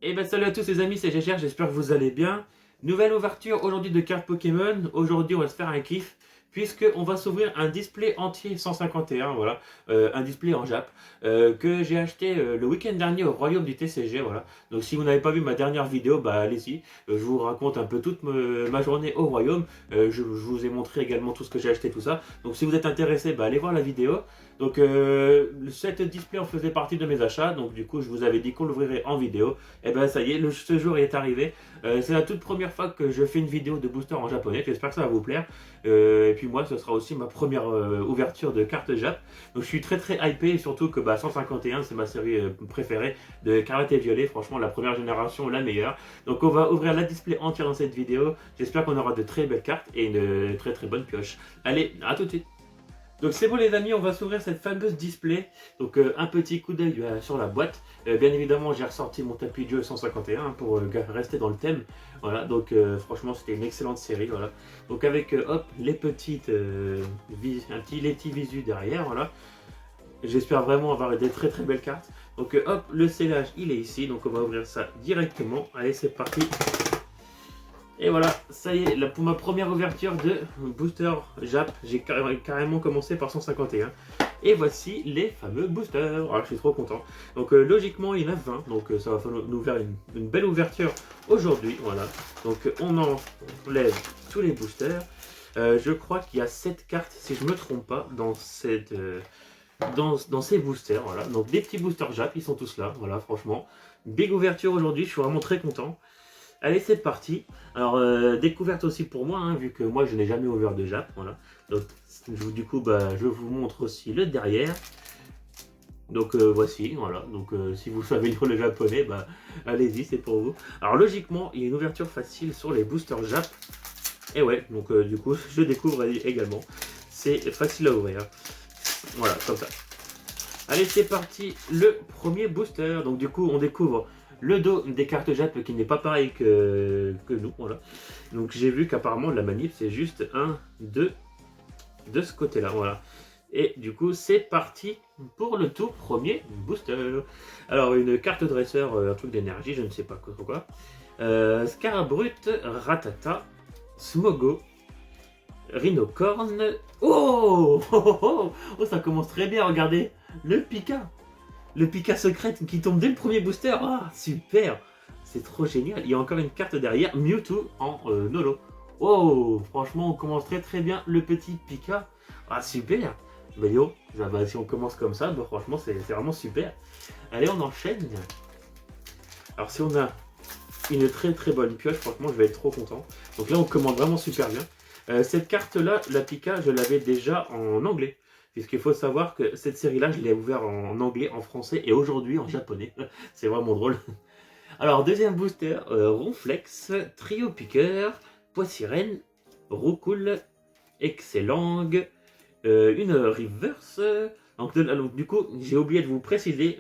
Et ben salut à tous les amis, c'est Gégère, j'espère que vous allez bien. Nouvelle ouverture aujourd'hui de cartes Pokémon. Aujourd'hui on va se faire un kiff puisque on va s'ouvrir un display entier 151, voilà, un display en Jap que j'ai acheté le week-end dernier au royaume du TCG, voilà. Donc si vous n'avez pas vu ma dernière vidéo, bah allez-y, je vous raconte un peu toute ma journée au royaume. Je vous ai montré également tout ce que j'ai acheté, tout ça. Donc si vous êtes intéressé, bah allez voir la vidéo. Donc cette display en faisait partie de mes achats, donc du coup je vous avais dit qu'on l'ouvrirait en vidéo. Et ben ça y est, ce jour est arrivé. C'est la toute première fois que je fais une vidéo de booster en japonais, j'espère que ça va vous plaire. Et puis moi ce sera aussi ma première ouverture de cartes Jap. Donc je suis très très hypé, et surtout que 151 c'est ma série préférée de Scarlet et Violet, franchement la première génération, la meilleure. Donc on va ouvrir la display entière dans cette vidéo, j'espère qu'on aura de très belles cartes et une très très bonne pioche. Allez, à tout de suite. Donc c'est bon les amis, on va s'ouvrir cette fameuse display. Donc un petit coup d'œil sur la boîte. Bien évidemment j'ai ressorti mon tapis de jeu 151 pour rester dans le thème. Voilà, donc franchement c'était une excellente série. Voilà. Donc avec hop les petites un petit visu derrière. Voilà. J'espère vraiment avoir des très très belles cartes. Donc hop, le scellage il est ici. Donc on va ouvrir ça directement. Allez c'est parti. Et voilà, ça y est, pour ma première ouverture de booster Jap, j'ai carrément commencé par 151. Et voici les fameux boosters. Alors, je suis trop content. Donc logiquement, il y en a 20, donc ça va nous faire une belle ouverture aujourd'hui. Voilà. Donc on enlève tous les boosters. Je crois qu'il y a 7 cartes, si je ne me trompe pas, dans ces boosters. Voilà. Donc des petits boosters Jap, ils sont tous là. Voilà, franchement. Big ouverture aujourd'hui, je suis vraiment très content. Allez, c'est parti. Alors, découverte aussi pour moi, hein, vu que moi, je n'ai jamais ouvert de Jap. Voilà. Donc, du coup, je vous montre aussi le derrière. Donc, voici, voilà. Donc, si vous savez lire le japonais, allez-y, c'est pour vous. Alors, logiquement, il y a une ouverture facile sur les boosters Jap. Et ouais, donc, du coup, je découvre également. C'est facile à ouvrir. Voilà, comme ça. Allez, c'est parti. Le premier booster. Donc, du coup, on découvre le dos des cartes Jap qui n'est pas pareil que nous, voilà. Donc j'ai vu qu'apparemment la manip c'est juste un, deux de ce côté-là, voilà. Et du coup c'est parti pour le tout premier booster. Alors une carte dresseur, un truc d'énergie, je ne sais pas quoi. Scarabrut, Ratata, Smogo, Rhinocorn. Oh, ça commence très bien, regardez. Le Pika. Le Pika secret qui tombe dès le premier booster. Ah, super. C'est trop génial. Il y a encore une carte derrière. Mewtwo en Nolo. Oh, franchement, on commence très très bien. Le petit Pika. Ah, super. Si on commence comme ça, franchement, c'est vraiment super. Allez, on enchaîne. Alors, si on a une très très bonne pioche, franchement, je vais être trop content. Donc là, on commence vraiment super bien. Cette carte-là, la Pika, je l'avais déjà en anglais. Puisqu'il faut savoir que cette série-là, je l'ai ouverte en anglais, en français et aujourd'hui en japonais. C'est vraiment drôle. Alors, deuxième booster, Ronflex, Trio Piqueur, Poissirène, Roucoule, Excellent, une Reverse. Donc, du coup, j'ai oublié de vous préciser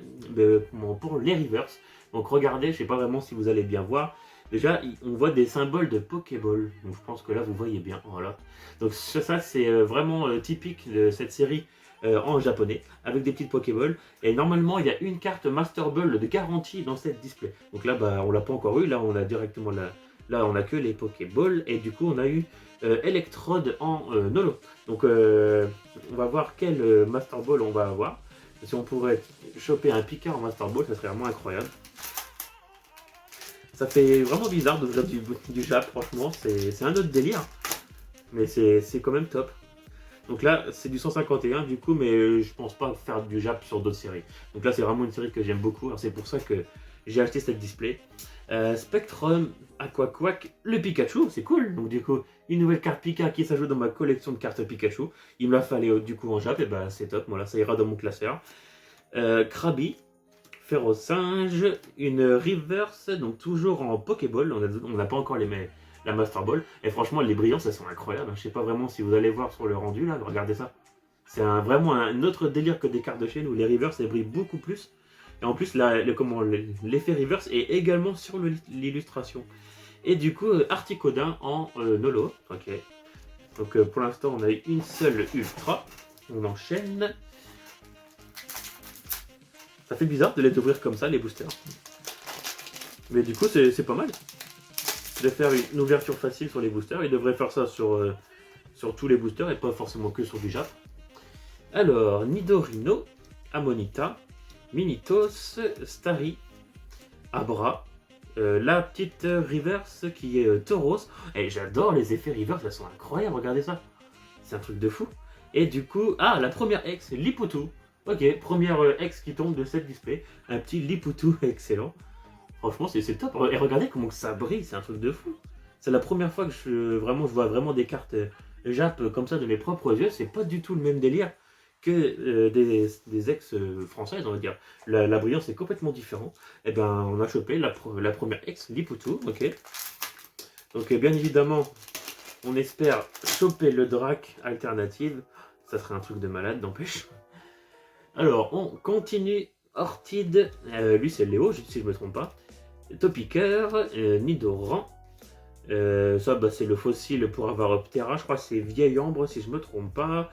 pour les Reverse. Donc, regardez, je ne sais pas vraiment si vous allez bien voir. Déjà, on voit des symboles de Pokéball. Donc, je pense que là, vous voyez bien. Voilà. Donc, ça c'est vraiment typique de cette série en japonais, avec des petites Pokéballs. Et normalement, il y a une carte Master Ball de garantie dans cette display. Donc là, on l'a pas encore eu. Là, on a directement là, on a que les Pokéballs. Et du coup, on a eu Electrode en Nolo. Donc, on va voir quel Master Ball on va avoir. Si on pourrait choper un Pika en Master Ball, ça serait vraiment incroyable. Ça fait vraiment bizarre d'ouvrir du Jap, franchement, c'est un autre délire, mais c'est quand même top. Donc là, c'est du 151 du coup, mais je pense pas faire du Jap sur d'autres séries. Donc là, c'est vraiment une série que j'aime beaucoup, alors c'est pour ça que j'ai acheté cette display. Spectrum, Aquaquack, le Pikachu, c'est cool. Donc du coup, une nouvelle carte Pika qui s'ajoute dans ma collection de cartes Pikachu. Il me la fallait du coup en Jap, et c'est top, voilà, ça ira dans mon classeur. Krabi, Ferrosinge, une Reverse, donc toujours en Pokéball, on n'a pas encore la Master Ball, et franchement les brillances elles sont incroyables, je sais pas vraiment si vous allez voir sur le rendu là, regardez ça. C'est vraiment un autre délire que des cartes de chez nous, les Reverse elles brillent beaucoup plus, et en plus l'effet Reverse est également sur l'illustration. Et du coup Articodin en Nolo, ok. Donc pour l'instant on a eu une seule Ultra, on enchaîne. Ça fait bizarre de les ouvrir comme ça, les boosters. Mais du coup, c'est pas mal de faire une ouverture facile sur les boosters. Il devrait faire ça sur tous les boosters et pas forcément que sur du Jap. Alors, Nidorino, Amonita, Minitos, Starry, Abra, la petite reverse qui est Tauros. Et j'adore les effets reverse, elles sont incroyables, regardez ça. C'est un truc de fou. Et du coup, ah, la première ex, Liputu. Ok, première ex qui tombe de cette display. Un petit Liputu excellent. Franchement, c'est top. Et regardez comment que ça brille, c'est un truc de fou. C'est la première fois que je vois vraiment des cartes Jap comme ça de mes propres yeux. C'est pas du tout le même délire que des ex françaises, on va dire. La brillance est complètement différente. Et ben, on a chopé la première ex, Liputu, ok. Donc, bien évidemment, on espère choper le Drac alternative. Ça serait un truc de malade, n'empêche. Alors, on continue. Ortide, lui c'est Léo, si je me trompe pas. Topiqueur, Nidoran. Ça, bah, c'est le fossile pour avoir Optera. Je crois que c'est Vieille Ambre, si je me trompe pas.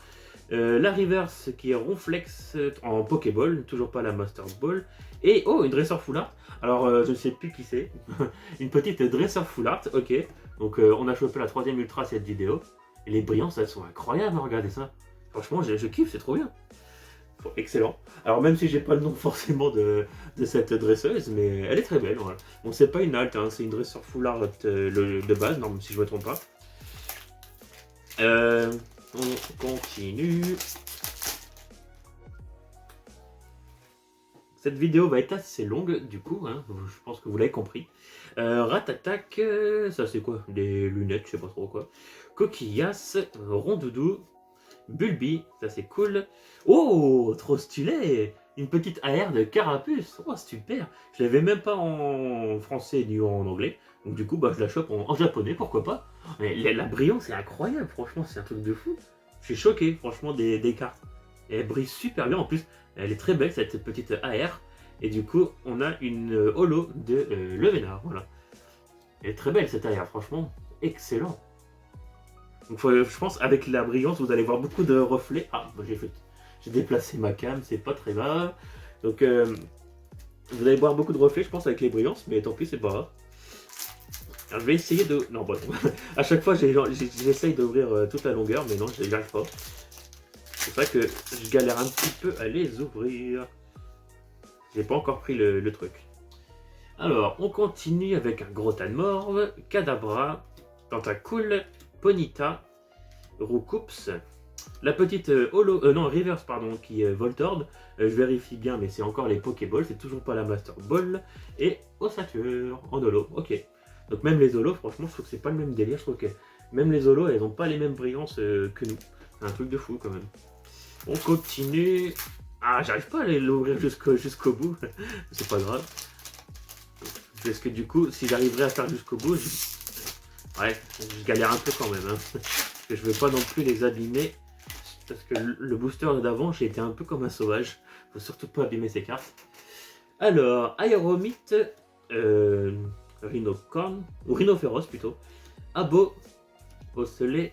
La reverse qui est Ronflex en Pokéball, toujours pas la Master Ball. Et oh, une dresseur full art. Alors, je ne sais plus qui c'est. Une petite dresseur full art, ok. Donc, on a chopé la 3ème Ultra cette vidéo. Et les brillances, elles sont incroyables, hein, regardez ça. Franchement, je kiffe, c'est trop bien. Excellent. Alors, même si j'ai pas le nom forcément de cette dresseuse, mais elle est très belle. Voilà. Bon, c'est pas une alt, hein, c'est une dresseur full art de base, non, si je me trompe pas. On continue. Cette vidéo va être assez longue, du coup, hein, je pense que vous l'avez compris. Ratatak, ça c'est quoi? Des lunettes, je sais pas trop quoi. Coquillas, Rondoudou, Bulbi, ça c'est cool. Oh, trop stylé! Une petite AR de Carapuce. Oh, super! Je l'avais même pas en français ni en anglais. Donc du coup, bah, je la chope en japonais, pourquoi pas. Mais la brillance est incroyable, franchement, c'est un truc de fou. Je suis choqué, franchement, des cartes. Et elle brille super bien, en plus, elle est très belle, cette petite AR. Et du coup, on a une holo de Levénard, voilà. Elle est très belle, cette AR, franchement, excellent. Donc je pense avec la brillance, vous allez voir beaucoup de reflets. Ah, j'ai déplacé ma cam, c'est pas très grave. Donc vous allez voir beaucoup de reflets, je pense, avec les brillances, mais tant pis, c'est pas grave. Alors, je vais essayer de... Non, bon, à chaque fois, j'essaye d'ouvrir toute la longueur, mais non, j'y arrive pas. C'est vrai que je galère un petit peu à les ouvrir. J'ai pas encore pris le truc. Alors, on continue avec un gros tas de morve, Kadabra, Tentacool, Ponita, Roucoups, la petite reverse pardon, qui est Voltorb, je vérifie bien mais c'est encore les Pokéballs, c'est toujours pas la Master Ball, et Ossature en holo, ok. Donc même les holos, franchement je trouve que c'est pas le même délire, je trouve que même les holos elles ont pas les mêmes brillances que nous, c'est un truc de fou quand même. On continue, ah j'arrive pas à l'ouvrir jusqu'au bout, c'est pas grave. Parce que du coup si j'arriverais à faire jusqu'au bout, ouais, je galère un peu quand même, hein. Parce que je veux pas non plus les abîmer. Parce que le booster d'avant, j'ai été un peu comme un sauvage. Faut surtout pas abîmer ces cartes. Alors, Aéromite, Rhinocorn, ou Rhinophéros plutôt. Abo, Osselet,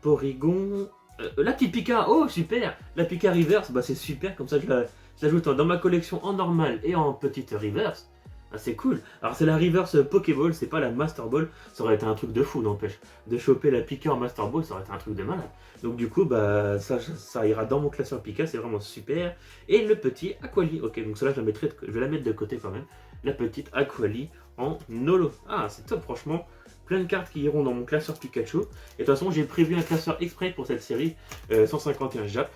Porygon, la petite Pika, oh super! La Pika Reverse, bah c'est super, comme ça je l'ajoute dans ma collection en normal et en petite Reverse. Ah, c'est cool. Alors c'est la reverse Pokéball, c'est pas la Master Ball. Ça aurait été un truc de fou, n'empêche. De choper la Pika en Master Ball, ça aurait été un truc de malade. Donc du coup, bah ça ira dans mon classeur Pika, c'est vraiment super. Et le petit Aquali, ok, donc cela je vais la mettre de côté quand même. La petite Aquali en Nolo. Ah, c'est top, franchement. Plein de cartes qui iront dans mon classeur Pikachu. Et de toute façon, j'ai prévu un classeur exprès pour cette série 151 Jap.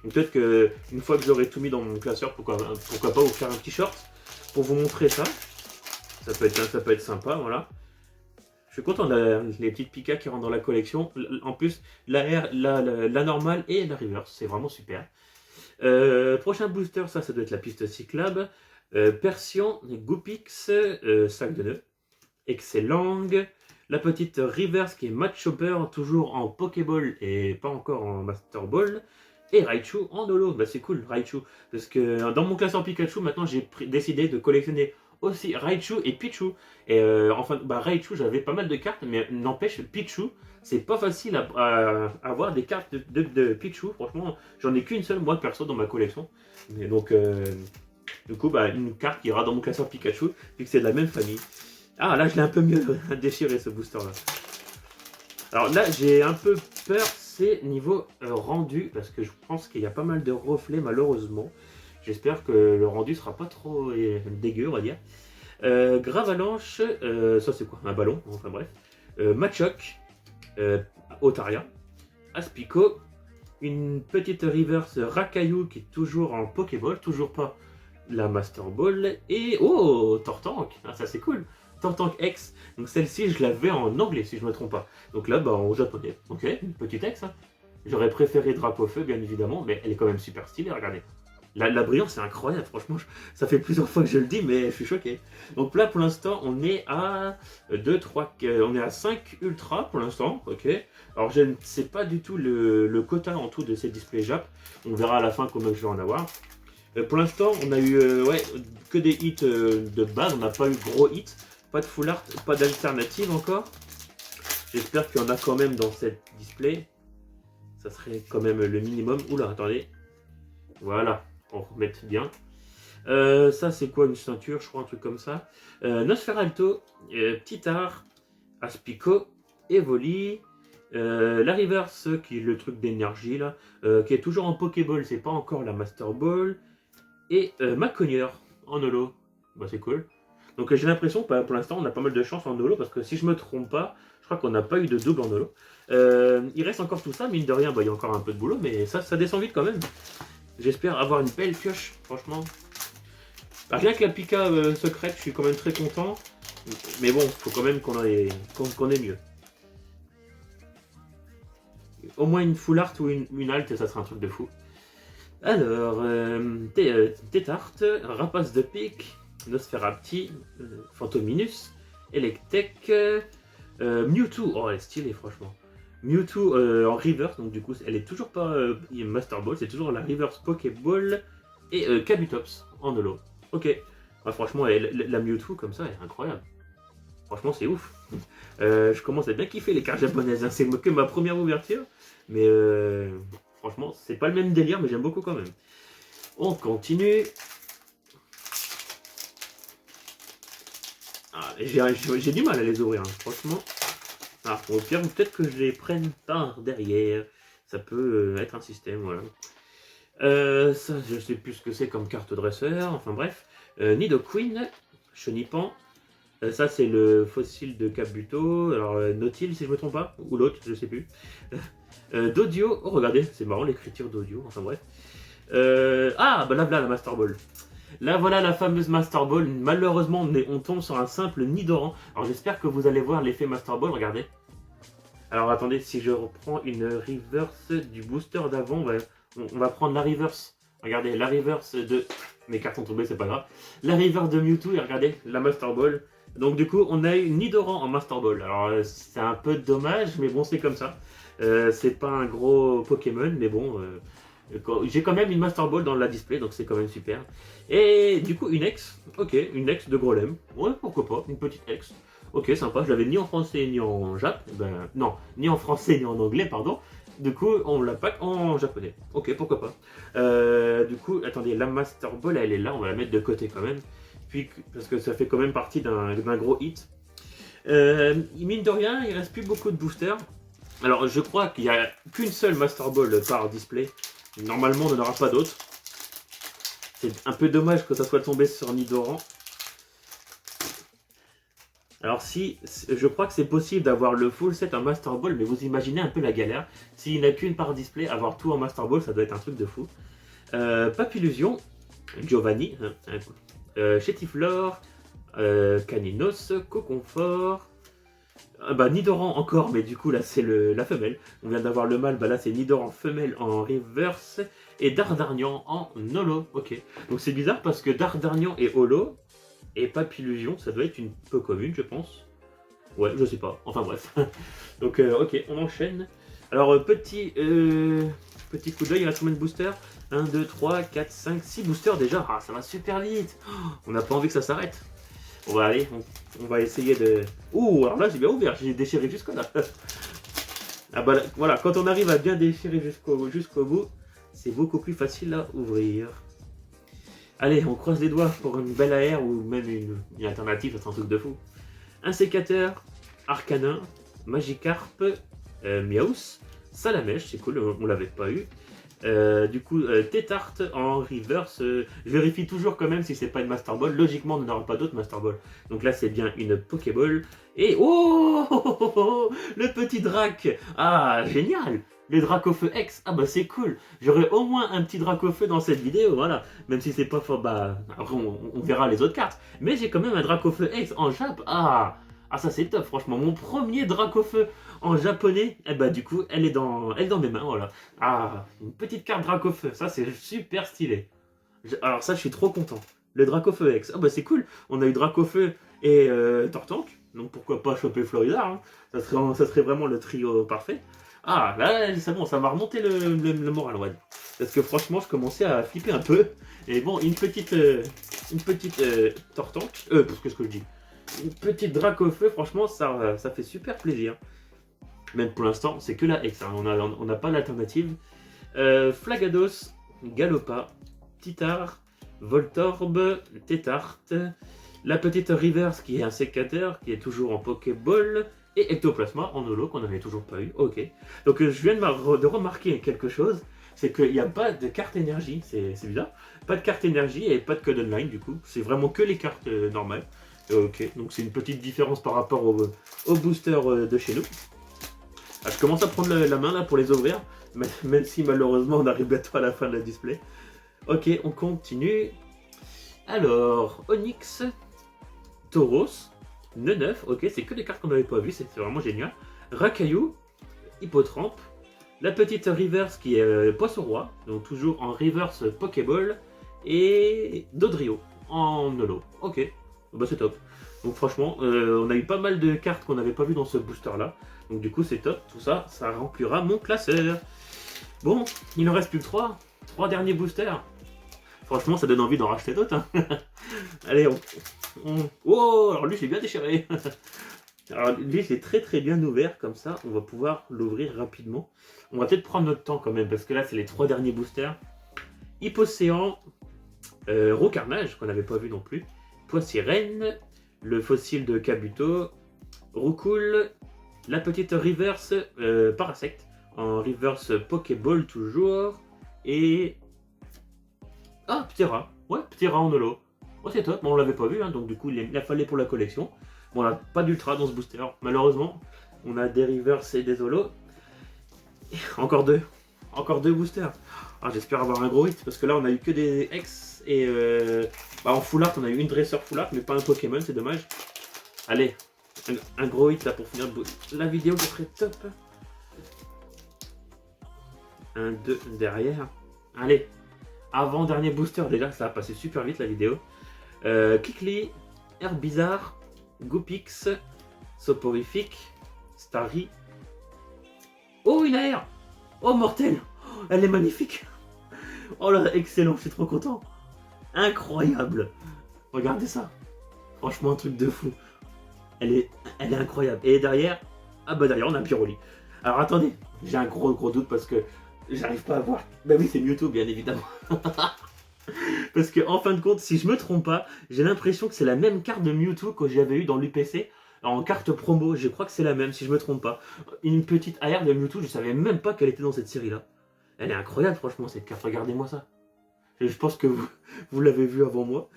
Donc peut-être qu'une fois que j'aurai tout mis dans mon classeur, pourquoi pas vous faire un petit short pour vous montrer ça. Ça peut être sympa, voilà. Je suis content les petites Pika qui rentrent dans la collection. En plus, la normale et la reverse, c'est vraiment super. Prochain booster, ça doit être la piste cyclable. Persian, Goopix, sac de nœuds. Excellent. La petite reverse qui est Match Chopper, toujours en Pokéball et pas encore en Master Ball. Et Raichu en holo, bah c'est cool Raichu, parce que dans mon classeur Pikachu maintenant j'ai décidé de collectionner aussi Raichu et Pichu. Et enfin bah Raichu j'avais pas mal de cartes, mais n'empêche Pichu c'est pas facile à avoir des cartes de Pichu, franchement j'en ai qu'une seule moi perso dans ma collection. Mais donc Du coup, bah, une carte qui ira dans mon classeur Pikachu, vu que c'est de la même famille. Ah, là, je l'ai un peu mieux déchiré, ce booster-là. Alors là, j'ai un peu peur, c'est niveau rendu, parce que je pense qu'il y a pas mal de reflets, malheureusement. J'espère que le rendu sera pas trop dégueu, on va dire. Gravalanche, ça c'est quoi? Un ballon, enfin bref. Machoke, Otaria, Aspico, une petite reverse Rakayu qui est toujours en Pokéball, toujours pas la Master Ball, et oh, Tortank, ah, ça c'est cool. Tortank X, donc celle-ci je l'avais en anglais si je me trompe pas. Donc là, bah, en japonais. Ok, une petite X. Hein. J'aurais préféré Drapeau Feu, bien évidemment, mais elle est quand même super stylée, regardez. La brillance c'est incroyable, franchement, ça fait plusieurs fois que je le dis, mais je suis choqué. Donc là, pour l'instant, on est à 2, 3, on est à 5 Ultra pour l'instant, ok. Alors je ne sais pas du tout le quota en tout de ces displays Jap, on verra à la fin combien je vais en avoir. Pour l'instant, on a eu ouais, que des hits de base, on n'a pas eu gros hits, pas de full art, pas d'alternative encore. J'espère qu'il y en a quand même dans cette display. Ça serait quand même le minimum. Oula, attendez. Voilà, on remet bien. Ça, c'est quoi, une ceinture, je crois, un truc comme ça. Nosferalto, Titar, Aspico, Evoli, la Reverse, qui est le truc d'énergie, là, qui est toujours en Pokéball, c'est pas encore la Master Ball. Et Maconieur en holo. Bah, c'est cool. Donc j'ai l'impression que pour l'instant on a pas mal de chance en holo parce que si je me trompe pas, je crois qu'on n'a pas eu de double en holo. Il reste encore tout ça, mine de rien, bah, il y a encore un peu de boulot, mais ça descend vite quand même. J'espère avoir une belle pioche, franchement. Bah, rien que la Pika secrète, je suis quand même très content. Mais bon, faut quand même qu'on ait mieux. Au moins une full art ou une alt, ça serait un truc de fou. Alors, Tétart, Rapace de Pique, Nosferapti, Phantominus, Electek, Mewtwo, oh elle est stylée franchement. Mewtwo en reverse, donc du coup elle est toujours pas Master Ball, c'est toujours la reverse Pokéball et Kabutops en holo. Ok, ouais, franchement la Mewtwo comme ça elle est incroyable. Franchement c'est ouf. Je commence à bien kiffer les cartes japonaises, hein. C'est que ma première ouverture, mais franchement c'est pas le même délire mais j'aime beaucoup quand même. On continue. Ah, j'ai du mal à les ouvrir, hein, franchement. Ah, au pire, peut-être que je les prenne par derrière. Ça peut être un système, voilà. Ça, je sais plus ce que c'est comme carte dresseur. Enfin bref. Nidoqueen, Chenipan. Ça, c'est le fossile de Kabuto. Alors, Nautil, si je me trompe pas. Ou l'autre, je sais plus. Dodio. Oh, regardez, c'est marrant l'écriture d'Audio. Enfin bref. Ah, bah là, la Master Ball. Là, voilà la fameuse Master Ball. Malheureusement, on tombe sur un simple Nidoran. Alors, j'espère que vous allez voir l'effet Master Ball. Regardez. Alors, attendez, si je reprends une reverse du booster d'avant, on va prendre la reverse. Regardez, la reverse de... Mes cartes sont tombées, c'est pas grave. La reverse de Mewtwo, et regardez, la Master Ball. Donc, du coup, on a eu Nidoran en Master Ball. Alors, c'est un peu dommage, mais bon, c'est comme ça. C'est pas un gros Pokémon, mais bon... j'ai quand même une Master Ball dans la display, donc c'est quand même super. Et du coup, une ex. Ok, une ex de Grolem. Ouais, pourquoi pas, une petite ex. Ok, sympa, je l'avais ni en français ni en jap. Ben, non, ni en français ni en anglais, pardon. Du coup, on l'a pack en japonais. Ok, pourquoi pas. Du coup, attendez, la Master Ball, elle est là, on va la mettre de côté quand même. Puis, parce que ça fait quand même partie d'un gros hit. Mine de rien, il reste plus beaucoup de boosters. Alors, je crois qu'il n'y a qu'une seule Master Ball par display. Normalement, on n'en aura pas d'autres. C'est un peu dommage que ça soit tombé sur Nidoran. Alors si, je crois que c'est possible d'avoir le full set en Master Ball, mais vous imaginez un peu la galère. S'il n'y en a qu'une par display, avoir tout en Master Ball, ça doit être un truc de fou. Papillusion, Giovanni, Chétiflore, Caninos, Coconfort. Bah Nidoran encore, mais du coup là c'est la femelle. On vient d'avoir le mâle, bah là c'est Nidoran femelle en reverse et Dardarnian en holo. Ok, donc c'est bizarre parce que Dardarnian est holo et Papillusion ça doit être une peu commune je pense. Ouais, je sais pas, enfin bref. Donc ok, on enchaîne. Alors petit coup d'œil, il reste combien de boosters? 1, 2, 3, 4, 5, 6 boosters déjà. Ah ça va super vite. On n'a pas envie que ça s'arrête. On va aller, on va essayer de... Ouh, alors là j'ai bien ouvert, j'ai déchiré jusqu'au là. Ah bah voilà, quand on arrive à bien déchirer jusqu'au bout, c'est beaucoup plus facile à ouvrir. Allez, on croise les doigts pour une belle AR ou même une alternative, c'est un truc de fou. Un sécateur, Arcanin, Magikarp, Miaus, Salamèche, c'est cool, on l'avait pas eu. Du coup, Tétart en reverse. Je vérifie toujours quand même si c'est pas une Master Ball. Logiquement, on n'aura pas d'autres Master Ball. Donc là, c'est bien une Pokéball. Et oh, le petit Drac. Ah, génial. Le Dracofeu X. Ah bah c'est cool. J'aurai au moins un petit Dracofeu dans cette vidéo. Voilà. Même si c'est pas fort. Bah, après, on verra les autres cartes. Mais j'ai quand même un Dracofeu X en Jap. Ah, ça c'est top, franchement. Mon premier Dracofeu en japonais, eh bah du coup, elle est dans mes mains, voilà. Ah, une petite carte Dracofeu, ça c'est super stylé. Alors ça, je suis trop content. Le Dracofeu X, ah bah c'est cool. On a eu Dracofeu et Tortank, donc pourquoi pas choper Florida, hein. Ça serait vraiment le trio parfait. Ah, là, c'est bon, ça m'a remonté le moral, ouais. Parce que franchement, je commençais à flipper un peu. Et bon, une petite Tortank, qu'est-ce que je dis? Une petite Dracofeu, franchement, ça fait super plaisir. Même pour l'instant, c'est que la X, hein. On n'a pas l'alternative. Flagados, Galopa, Titar, Voltorb, Tétart, la petite Reverse qui est un sécateur, qui est toujours en Pokéball, et Ectoplasma en holo qu'on n'avait toujours pas eu. Ok. Donc je viens de remarquer quelque chose, c'est qu'il n'y a pas de carte énergie, c'est bizarre. Pas de carte énergie et pas de code online du coup. C'est vraiment que les cartes normales. Ok, donc c'est une petite différence par rapport au booster de chez nous. Ah, je commence à prendre la main là pour les ouvrir, même si malheureusement on arrive bientôt à la fin de la display. Ok, on continue. Alors, Onyx, Tauros, Neneuf, ok, c'est que des cartes qu'on n'avait pas vues, c'est vraiment génial. Rakayu, Hippotrampe, la petite Reverse qui est Poisson Roi, donc toujours en Reverse Pokéball, et Dodrio en holo. Ok, bah c'est top. Donc franchement, on a eu pas mal de cartes qu'on n'avait pas vues dans ce booster là. Donc du coup c'est top, tout ça, ça remplira mon classeur. Bon, il en reste plus que 3. 3 derniers boosters. Franchement, ça donne envie d'en racheter d'autres. Hein. Allez, oh, alors lui, je l'ai bien déchiré. Alors lui, je l'ai très très bien ouvert, comme ça, on va pouvoir l'ouvrir rapidement. On va peut-être prendre notre temps quand même, parce que là, c'est les 3 derniers boosters. Hippocéan, Rocarnage, qu'on n'avait pas vu non plus. Poissirène, le fossile de Kabuto, Roucoule, la petite Reverse Parasect, en Reverse Pokéball toujours, et... Ah, Ptera, ouais, Ptera en holo. Oh, c'est top, bon, on l'avait pas vu, hein, donc du coup, il a fallu pour la collection. Bon, on n'a pas d'ultra dans ce booster, malheureusement. On a des Reverse et des holos. Encore deux boosters. Ah, j'espère avoir un gros hit, parce que là, on a eu que des X, et bah, en full art, on a eu une dresseur full art, mais pas un Pokémon, c'est dommage. Allez, un gros hit là pour finir la vidéo, ça serait top. Un, deux derrière. Allez, avant-dernier booster, déjà, ça a passé super vite la vidéo. Kikli, Herbizarre, Goopix, Soporifique, Starry. Oh, une AR! Oh, mortel! Oh, elle est magnifique! Oh là, excellent, je suis trop content! Incroyable! Regardez ça! Franchement, un truc de fou! Elle est incroyable. Et derrière, ah bah derrière, on a Pyroli. Alors attendez, j'ai un gros doute parce que j'arrive pas à voir. Bah oui, c'est Mewtwo, bien évidemment. Parce que en fin de compte, si je me trompe pas, j'ai l'impression que c'est la même carte de Mewtwo que j'avais eu dans l'UPC en carte promo. Je crois que c'est la même, si je me trompe pas. Une petite AR de Mewtwo, je savais même pas qu'elle était dans cette série-là. Elle est incroyable, franchement, cette carte. Regardez-moi ça. Je pense que vous l'avez vu avant moi.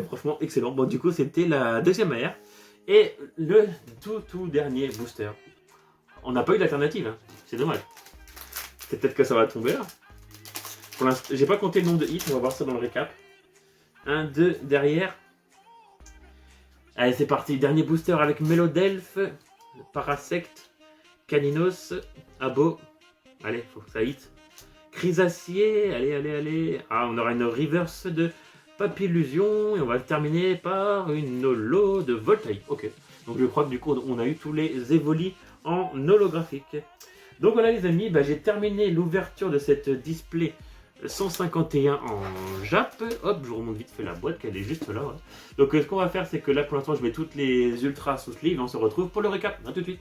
Franchement, excellent. Bon, du coup, c'était la deuxième AR. Et le tout dernier booster. On n'a pas eu d'alternative, hein. C'est dommage. C'est peut-être que ça va tomber là. Pour l'instant, j'ai pas compté le nombre de hits, on va voir ça dans le récap. 1, 2, derrière. Allez, c'est parti. Dernier booster avec Melodelph, Parasect, Caninos, Abo. Allez, faut que ça hit. Chrysacier, allez. Ah, on aura une reverse de Papillusion et on va le terminer par une holo de Voltaïque. Ok, donc je crois que du coup on a eu tous les évolis en holographique. Donc voilà les amis, bah, j'ai terminé l'ouverture de cette display 151 en Jap. Hop, je remonte vite fait la boîte qu'elle est juste là. Ouais. Donc ce qu'on va faire, c'est que là pour l'instant je mets toutes les ultras sous sleeve et on se retrouve pour le récap. A tout de suite.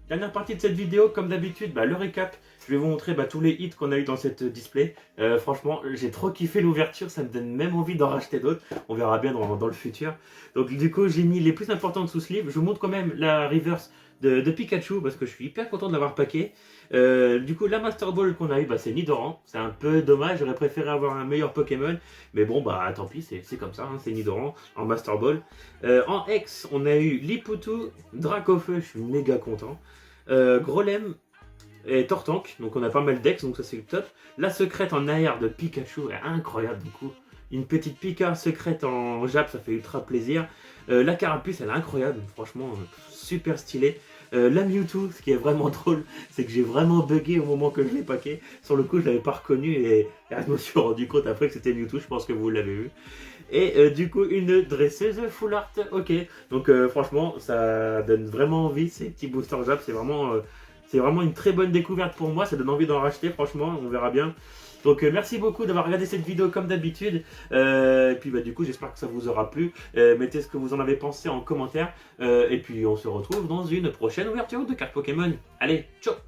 Dernière partie de cette vidéo, comme d'habitude, bah, le récap je vais vous montrer tous les hits qu'on a eu dans cette display. Franchement, j'ai trop kiffé l'ouverture, ça me donne même envie d'en racheter d'autres. On verra bien dans le futur. Donc du coup, j'ai mis les plus importantes sous sleeve. Je vous montre quand même la reverse de Pikachu parce que je suis hyper content de l'avoir packé. Du coup, la Master Ball qu'on a eu, c'est Nidoran. C'est un peu dommage, j'aurais préféré avoir un meilleur Pokémon. Mais bon, tant pis, c'est comme ça, hein, c'est Nidoran en Master Ball. En X, on a eu Liputu, Dracofeu, je suis méga content. Grolem et Tortank, donc on a pas mal d'ex, donc ça c'est le top. La secrète en AR de Pikachu est incroyable du coup. Une petite Pika secrète en Jap, ça fait ultra plaisir. La carapuce, elle est incroyable, franchement, super stylée. La Mewtwo, ce qui est vraiment drôle, c'est que j'ai vraiment bugué au moment que je l'ai packé. Sur le coup, je l'avais pas reconnu et je me suis rendu compte après que c'était Mewtwo, je pense que vous l'avez vu. Et du coup, une dresseuse full art, ok. Donc franchement, ça donne vraiment envie, ces petits boosters Jap, c'est vraiment une très bonne découverte pour moi, ça donne envie d'en racheter, franchement, on verra bien. Donc merci beaucoup d'avoir regardé cette vidéo comme d'habitude. Et puis du coup j'espère que ça vous aura plu. Mettez ce que vous en avez pensé en commentaire. Et puis on se retrouve dans une prochaine ouverture de cartes Pokémon. Allez, ciao!